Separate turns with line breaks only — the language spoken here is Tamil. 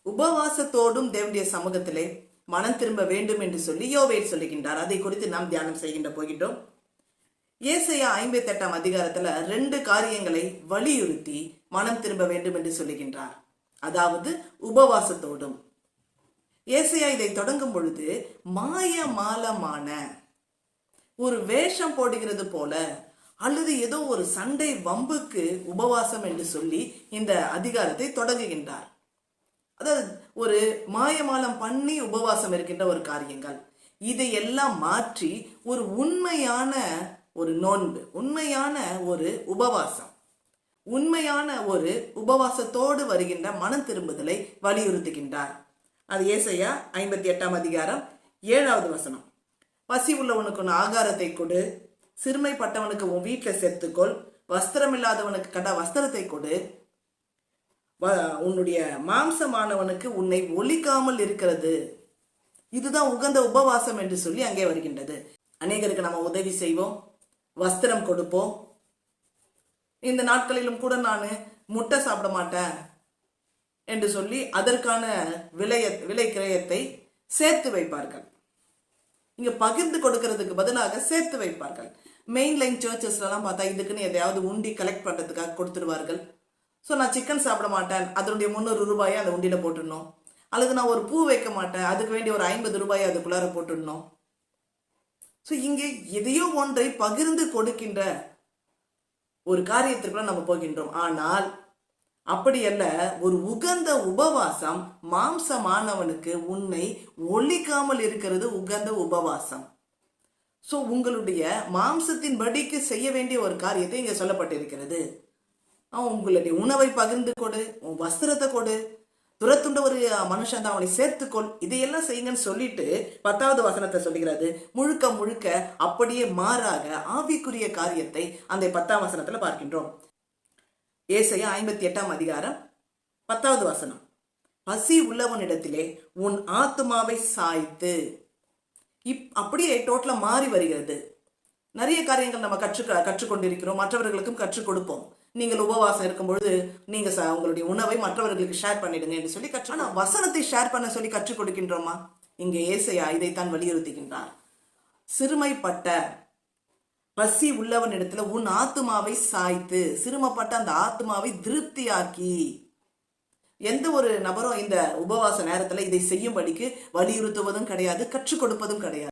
உபவாசத்தோடும் தேவனுடைய சமூகத்திலே மனம் திரும்ப வேண்டும் என்று சொல்லி யோவேல் சொல்லுகின்றார். அதை குறித்து நாம் தியானம் செய்கின்ற போகின்றோம். ஏசாயா 58 அதிகாரத்துல 2 காரியங்களை வலியுறுத்தி மனம் திரும்ப வேண்டும் என்று சொல்லுகின்றார். அதாவது உபவாசத்தோடும். ஏசாயா இதை தொடங்கும் பொழுது மாயமாலமான ஒரு வேஷம் போடுகிறது போல அல்லது ஏதோ ஒரு சண்டை வம்புக்கு உபவாசம் என்று சொல்லி இந்த அதிகாரத்தை தொடங்குகின்றார். அதாவது ஒரு மாயமாலம் பண்ணி உபவாசம் இருக்கின்ற ஒரு காரியங்கள், இதையெல்லாம் மாற்றி ஒரு உண்மையான ஒரு நோன்பு, உண்மையான ஒரு உபவாசம், உண்மையான ஒரு உபவாசத்தோடு வருகின்ற மனம் திரும்புதலை வலியுறுத்துகின்றார். அது ஏசாயா 58 அதிகாரம் 7வது வசனம். பசி உள்ளவனுக்கு உன் ஆகாரத்தை கொடு, சிறுமைப்பட்டவனுக்கு உன் வீட்டில் சேர்த்துக்கொள், வஸ்திரம் இல்லாதவனுக்கு கட வஸ்திரத்தை கொடு, உன்னுடைய மாம்சமானவனுக்கு உன்னை ஒலிக்காமல் இருக்கிறது. இதுதான் உகந்த உபவாசம் என்று சொல்லி அங்கே வருகின்றது. அநேகருக்கு நம்ம உதவி செய்வோம், வஸ்திரம் கொடுப்போம். இந்த நாட்களிலும் கூட நான் முட்டை சாப்பிட மாட்டேன் என்று சொல்லி அதற்கான விலை கிரயத்தை சேர்த்து வைப்பார்கள். இங்க பகிர்ந்து கொடுக்கறதுக்கு பதிலாக சேர்த்து வைப்பார்கள். மெயின் லைன் சர்ச்சஸ்லாம் பார்த்தா இதுக்குன்னு எதையாவது உண்டி கலெக்ட் பண்றதுக்காக கொடுத்துருவார்கள். ஸோ நான் சிக்கன் சாப்பிட மாட்டேன், அதனுடைய 300 ரூபாயை அந்த உண்டியில் போட்டுடணும். அல்லது நான் ஒரு பூ வைக்க மாட்டேன், அதுக்கு வேண்டிய ஒரு 50 ரூபாயை அதுக்குள்ளார போட்டுடணும். ஸோ இங்கே எதையோ ஒன்றை பகிர்ந்து கொடுக்கின்ற ஒரு காரியத்திற்குள்ள நம்ம போகின்றோம். ஆனால் அப்படி அல்ல. ஒரு உகந்த உபவாசம், மாம்சமானவனுக்கு உன்னை ஒழிக்காமல் இருக்கிறது உகந்த உபவாசம். ஸோ உங்களுடைய மாம்சத்தின் படிக்கு செய்ய வேண்டிய ஒரு காரியத்தை இங்கே சொல்லப்பட்டிருக்கிறது. உங்களுடைய உணவை பகிர்ந்து கொடு, உன் வஸ்திரத்தை கொடு, துரத்துண்ட ஒரு மனுஷன் தான் அவனை சேர்த்துக்கொள், இதையெல்லாம் செய்யுங்கன்னு சொல்லிட்டு 10வது வசனத்தை சொல்லுகிறது. முழுக்க முழுக்க அப்படியே மாறாக ஆவிக்குரிய காரியத்தை அந்த 10ஆம் வசனத்துல பார்க்கின்றோம். ஏசாயா 58 அதிகாரம் 10வது வசனம். பசி உள்ளவனிடத்திலே உன் ஆத்துமாவை சாய்த்து. அப்படியே டோட்டலா மாறி வருகிறது. நிறைய காரியங்கள் நம்ம கற்றுக்கொண்டிருக்கிறோம், மற்றவர்களுக்கும் கற்றுக் கொடுப்போம். நீங்கள் உபவாசம் இருக்கும் பொழுது நீங்க உங்களுடைய உணவை மற்றவர்களுக்கு ஷேர் பண்ணிடுங்க என்று சொல்லி ஆனா வசனத்தை ஷேர் பண்ண சொல்லி கற்றுக் கொடுக்கின்றோமா? இங்கே ஏசாயா இதைத்தான் வலியுறுத்துகின்றார். சிறுமைப்பட்ட பசி உள்ளவனிடத்துல உன் ஆத்துமாவை சாய்த்து, சிறுமப்பட்ட அந்த ஆத்துமாவை திருப்தியாக்கி. எந்த ஒரு நபரும் இந்த உபவாச நேரத்துல இதை செய்யும்படிக்கு வலியுறுத்துவதும் கிடையாது, கற்றுக் கொடுப்பதும் கிடையாது.